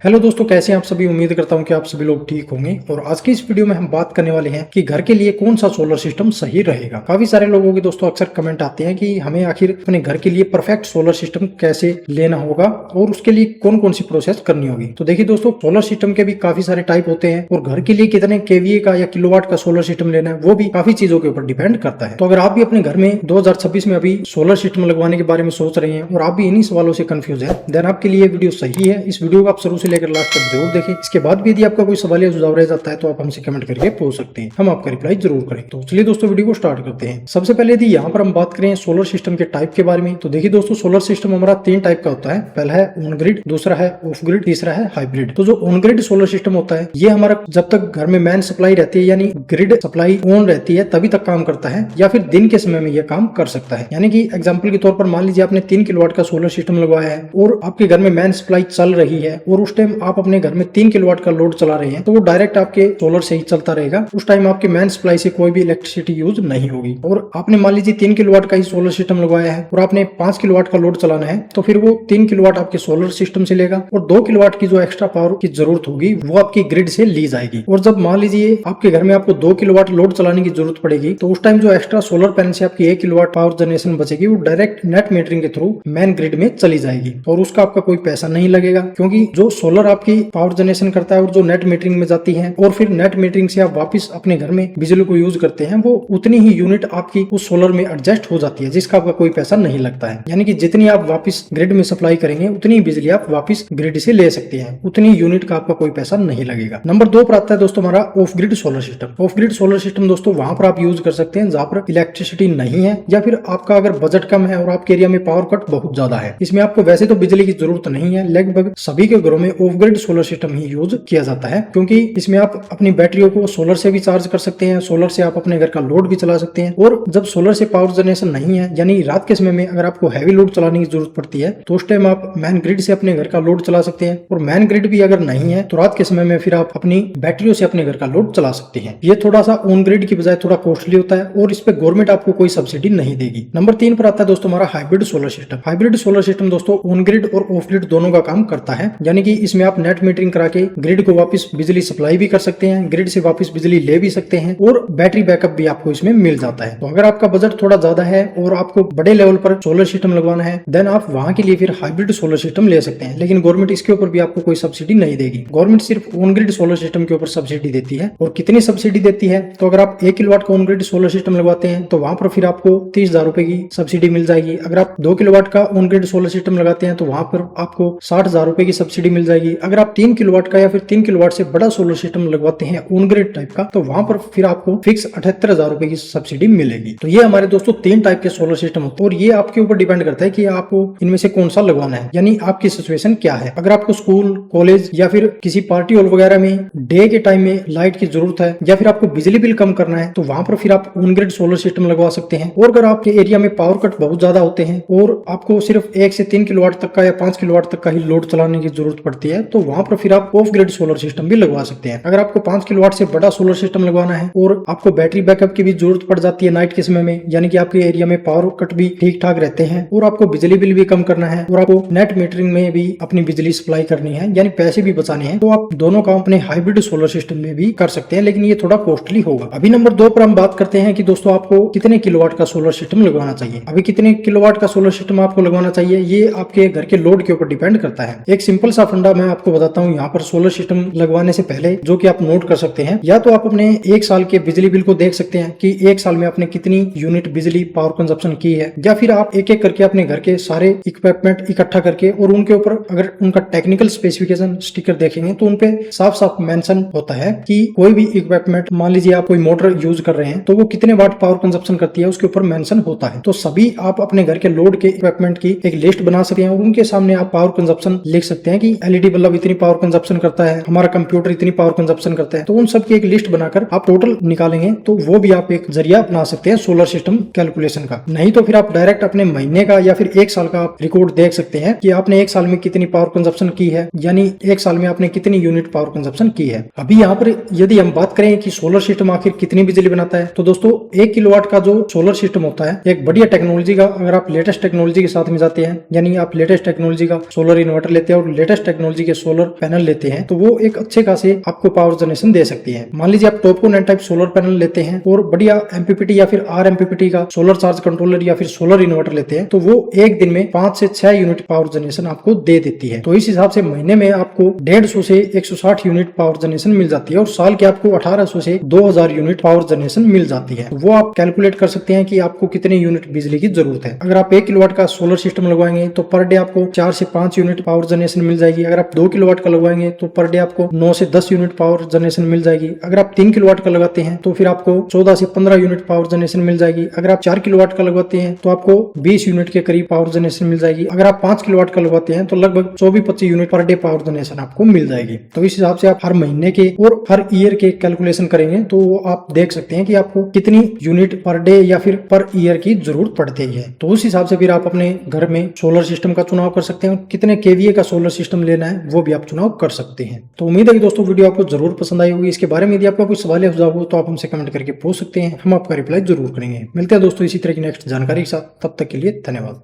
Hello दोस्तों, कैसे हैं आप सभी। उम्मीद करता हूं कि आप सभी लोग ठीक होंगे। और आज की इस वीडियो में हम बात करने वाले हैं कि घर के लिए कौन सा सोलर सिस्टम सही रहेगा। काफी सारे लोगों के दोस्तों अक्सर कमेंट आते हैं कि हमें आखिर अपने घर के लिए परफेक्ट सोलर सिस्टम कैसे लेना होगा और उसके लिए कौन कौन सी प्रोसेस करनी होगी। तो देखिए दोस्तों, सोलर सिस्टम के भी काफी सारे टाइप होते हैं और घर के लिए कितने केवीए का या किलोवाट का सोलर सिस्टम लेना है वो भी काफी चीजों के ऊपर डिपेंड करता है। तो अगर आप भी अपने घर में 2026 में अभी सोलर सिस्टम लगवाने के बारे में सोच रहे हैं और आप भी इन्हीं सवालों से कंफ्यूज है, देन आपके लिए वीडियो सही है। इस वीडियो को आप शुरू से लेकर लास्ट तक जरूर देखें। इसके बाद भी यदि आपका कोई सवाल या सुझाव रह जाता है तो आप हमसे कमेंट करके पूछ सकते हैं, हम आपका रिप्लाई जरूर करें। तो चलिए दोस्तों, वीडियो को स्टार्ट करते हैं। सबसे पहले यदि यहाँ पर हम बात करें सोलर सिस्टम के टाइप के बारे में, तो देखिए दोस्तों, सोलर सिस्टम हमारा 3 टाइप का होता है। पहला है ऑन ग्रिड, दूसरा है ऑफ ग्रिड, तीसरा है हाइब्रिड। तो जो ऑन ग्रिड सोलर सिस्टम होता है ये हमारा जब तक घर में मैन सप्लाई रहती है यानी ग्रिड सप्लाई ऑन रहती है तभी तक काम करता है, या फिर दिन के समय में यह काम कर सकता है। यानी कि एग्जाम्पल के तौर पर मान लीजिए आपने 3 किलोवाट का सोलर सिस्टम लगवाया है और आपके घर में मैन सप्लाई चल रही है और उस टाइम आप अपने घर में 3 किलोवाट का लोड चला रहे हैं, तो वो डायरेक्ट आपके सोलर से ही चलता रहेगा। उस टाइम आपके मैन सप्लाई से कोई भी इलेक्ट्रिसिटी यूज नहीं होगी। और आपने मान लीजिए 3 किलोवाट का ही सोलर सिस्टम लगवाया है और आपने 5 किलोवाट का लोड चलाना है, तो फिर वो 3 किलोवाट आपके सोलर सिस्टम से लेगा और 2 किलोवाट की जो एक्स्ट्रा पावर की जरूरत होगी वो आपकी ग्रिड से ली जाएगी। और जब मान लीजिए आपके घर में आपको 2 किलोवाट लोड चलाने की जरूरत पड़ेगी, तो उस टाइम जो एक्स्ट्रा सोलर पैनल से आपकी 1 किलोवाट पावर जनरेशन बचेगी वो डायरेक्ट नेट मीटरिंग के थ्रू मैन ग्रिड में चली जाएगी और उसका आपका कोई पैसा नहीं लगेगा, क्योंकि जो सोलर आपकी पावर जनरेशन करता है और जो नेट मीटरिंग में जाती है और फिर नेट मीटरिंग से आप वापस अपने घर में बिजली को यूज करते हैं, वो उतनी ही यूनिट आपकी उस सोलर में एडजस्ट हो जाती है जिसका आपका कोई पैसा नहीं लगता है। यानी कि जितनी आप वापस ग्रिड में सप्लाई करेंगे उतनी बिजली आप वापस ग्रिड से ले सकते हैं, उतनी यूनिट का आपका कोई पैसा नहीं लगेगा। नंबर 2 पर आता है दोस्तों हमारा of grid solar system. Of grid solar system दोस्तों वहां पर आप यूज कर सकते हैं जहां पर इलेक्ट्रिसिटी नहीं है या फिर आपका अगर बजट कम है और आपके एरिया में पावर कट बहुत ज्यादा है। इसमें आपको वैसे तो बिजली की जरूरत नहीं है, लगभग सभी के घरों में of grid solar system he use किया जाता है, क्योंकि इसमें आप अपनी बैटरियों को सोलर से भी चार्ज कर सकते हैं, सोलर से आप अपने घर का लोड भी चला सकते हैं। और जब सोलर से पावर जनरेशन नहीं है यानी रात के समय में अगर आपको हैवी लोड चलाने की जरूरत पड़ती है तो उस टाइम आप मैन ग्रिड से अपने घर का लोड चला सकते हैं। और मैन ग्रिड भी अगर नहीं है तो रात के समय में फिर आप अपनी बैटरियों से अपने घर का लोड चला सकते हैं। ये थोड़ा सा ऑन ग्रिड की बजाय थोड़ा कॉस्टली होता है और इस पे गवर्नमेंट आपको कोई सब्सिडी नहीं देगी। नंबर 3 पर आता है दोस्तों हमारा hybrid solar system. Hybrid solar system दोस्तों ऑन ग्रिड और ऑफ ग्रिड दोनों का काम करता है, यानी कि इसमें आप नेट मीटरिंग करा के ग्रिड को वापस बिजली सप्लाई भी कर सकते हैं, ग्रिड से वापस बिजली ले भी सकते हैं और बैटरी बैकअप भी आपको इसमें मिल जाता है। तो अगर आपका बजट थोड़ा ज्यादा है और आपको बड़े लेवल पर सोलर सिस्टम लगवाना है, देन आप वहां के लिए फिर हाइब्रिड सोलर सिस्टम ले सकते हैं। लेकिन गवर्नमेंट इसके ऊपर भी आपको कोई सब्सिडी नहीं देगी। गवर्नमेंट सिर्फ ऑन ग्रिड सोलर सिस्टम के ऊपर सब्सिडी देती है। और कितनी सब्सिडी देती है, तो अगर आप 1 किलोवाट का ऑन ग्रिड सोलर सिस्टम लगवाते हैं तो वहां पर फिर आपको 30,000 रुपए की सब्सिडी मिल जाएगी। अगर आप 2 किलोवाट का ऑन ग्रिड सोलर सिस्टम लगाते हैं तो वहां पर आपको 60,000 रुपए की सब्सिडी मिल जाएगी। अगर आप 3 किलोवाट का या फिर 3 किलोवाट से बड़ा सोलर सिस्टम लगवाते हैं ऑन ग्रिड टाइप का, तो वहां पर फिर आपको फिक्स 78,000 रुपए की सब्सिडी मिलेगी। तो ये हमारे दोस्तों 3 टाइप के सोलर सिस्टम होते हैं और ये आपके ऊपर डिपेंड करता है कि आपको इनमें से कौन सा लगवाना है, यानी आपकी सिचुएशन क्या है। अगर आपको स्कूल, कॉलेज या फिर किसी पार्टी हॉल वगैरह में डे के टाइम में लाइट की जरूरत है या फिर आपको बिजली बिल कम करना है, तो वहां पर फिर आप ऑन ग्रिड सोलर सिस्टम लगवा सकते हैं। और अगर आपके एरिया में पावर कट बहुत ज्यादा होते हैं और आपको सिर्फ 1 से 3 किलोवाट तक का या 5 किलोवाट तक का ही लोड चलाने की जरूरत पड़ती है, तो वहां पर फिर आप ऑफ ग्रिड सोलर सिस्टम भी लगवा सकते हैं। अगर आपको 5 किलोवाट से बड़ा सोलर सिस्टम लगवाना है और आपको बैटरी बैकअप की भी जरूरत पड़ जाती है नाइट के समय में, यानी कि आपके एरिया में पावर कट भी ठीक ठाक रहते हैं और आपको बिजली बिल भी कम करना है और आपको नेट मीटरिंग में भी अपनी बिजली सप्लाई करनी है यानी पैसे भी बचाने हैं, तो आप दोनों काम अपने हाइब्रिड सोलर सिस्टम में भी कर सकते हैं, लेकिन ये थोड़ा कॉस्टली होगा। अभी नंबर 2 पर हम बात करते हैं कि दोस्तों आपको कितने किलोवाट का सोलर सिस्टम लगवाना चाहिए। अभी कितने किलोवाट का सोलर सिस्टम आपको लगवाना चाहिए ये आपके घर के लोड के ऊपर डिपेंड करता है। एक सिंपल सा फंडा मैं आपको बताता हूँ यहाँ पर सोलर सिस्टम लगवाने से पहले, जो कि आप नोट कर सकते हैं। या तो आप अपने 1 साल के बिजली बिल को देख सकते हैं कि 1 साल में आपने कितनी यूनिट बिजली पावर कंजप्शन की है, या फिर आप एक एक करके अपने घर के सारे इक्विपमेंट इकट्ठा करके और उनके ऊपर अगर उनका टेक्निकल स्पेसिफिकेशन स्टिकर देखेंगे तो उनपे साफ साफ मेंशन होता है कि कोई भी इक्विपमेंट, मान लीजिए आप कोई मोटर यूज कर रहे हैं तो वो कितने वाट पावर कंजप्शन करती है उसके ऊपर मेंशन होता है। तो सभी आप अपने घर के लोड के इक्विपमेंट की एक लिस्ट बना सकते हैं और उनके सामने आप पावर कंजप्शन लिख सकते हैं कि एलईडी बल्ब इतनी पावर कंजप्शन करता है, हमारा कंप्यूटर इतनी पावर कंजप्शन करता है। तो उन सब की एक लिस्ट बनाकर आप टोटल निकालेंगे तो वो भी आप एक जरिया बना सकते हैं सोलर सिस्टम कैलकुलेशन का। नहीं तो फिर आप डायरेक्ट अपने महीने का या फिर 1 साल का आप रिकॉर्ड देख सकते हैं कि आपने 1 साल में कितनी पावर कंजप्शन की है, यानी 1 साल में आपने कितनी यूनिट पावर कंजप्शन की है। अभी यहाँ पर यदि हम बात करें कि सोलर सिस्टम आखिर कितनी बिजली बनाता है, तो दोस्तों 1 किलोवाट का जो सोलर सिस्टम होता है एक बढ़िया टेक्नोलॉजी का, अगर आप लेटेस्ट टेक्नोलॉजी के साथ में जाते हैं, यानी आप लेटेस्ट टेक्नोलॉजी का सोलर इन्वर्टर लेते हैं और लेटेस्ट टेक्नोलॉजी टेक्नोलॉजी के सोलर पैनल लेते हैं तो वो एक अच्छे खासे आपको पावर जनरेशन दे सकती है। मान लीजिए आप टॉपकोन एन टाइप सोलर पैनल लेते हैं और बढ़िया एमपीपीटी या फिर आर एमपीपीटी का सोलर चार्ज कंट्रोलर या फिर सोलर इन्वर्टर लेते हैं तो वो एक दिन में 5 से 6 यूनिट पावर जनरेशन आपको दे देती है। तो इस हिसाब से महीने में आपको 150 से 160 यूनिट पावर जनरेशन मिल जाती है और साल के आपको 1800 से 2000 यूनिट पावर जनरेशन मिल जाती है। वो आप कैलकुलेट कर सकते हैं कि आपको कितने यूनिट बिजली की जरूरत है। अगर आप 1 किलोवाट का सोलर सिस्टम लगवाएंगे तो पर डे आपको 4 से 5 यूनिट पावर जनरेशन मिल जाएगी। अगर आप 2 किलोवाट का लगवाएंगे तो पर डे आपको 9 से 10 यूनिट पावर जनरेशन मिल जाएगी। अगर आप 3 किलोवाट का लगाते हैं तो फिर आपको 14 से 15 यूनिट पावर जनरेशन मिल जाएगी। अगर आप 4 किलोवाट का लगवाते हैं तो आपको 20 यूनिट के करीब पावर जनरेशन मिल जाएगी। अगर आप 5 किलोवाट का लगवाते हैं तो लगभग 24-25 unit per day power generation आपको मिल जाएगी। तो इस हिसाब से आप हर महीने के और हर ईयर के कैलकुलेशन करेंगे तो आप देख सकते हैं कि आपको कितनी यूनिट पर डे या फिर पर ईयर की जरूरत पड़ती है। तो उस हिसाब से फिर आप अपने घर में सोलर सिस्टम का चुनाव कर सकते हैं। कितने केवीए का सोलर सिस्टम लेना है वो भी आप चुनाव कर सकते हैं। तो उम्मीद है कि दोस्तों वीडियो आपको जरूर पसंद आई होगी। इसके बारे में यदि आपका कोई सवाल या सुझाव हो तो आप हमसे कमेंट करके पूछ सकते हैं, हम आपका रिप्लाई जरूर करेंगे। मिलते हैं दोस्तों इसी तरह की नेक्स्ट जानकारी के साथ, तब तक के लिए धन्यवाद।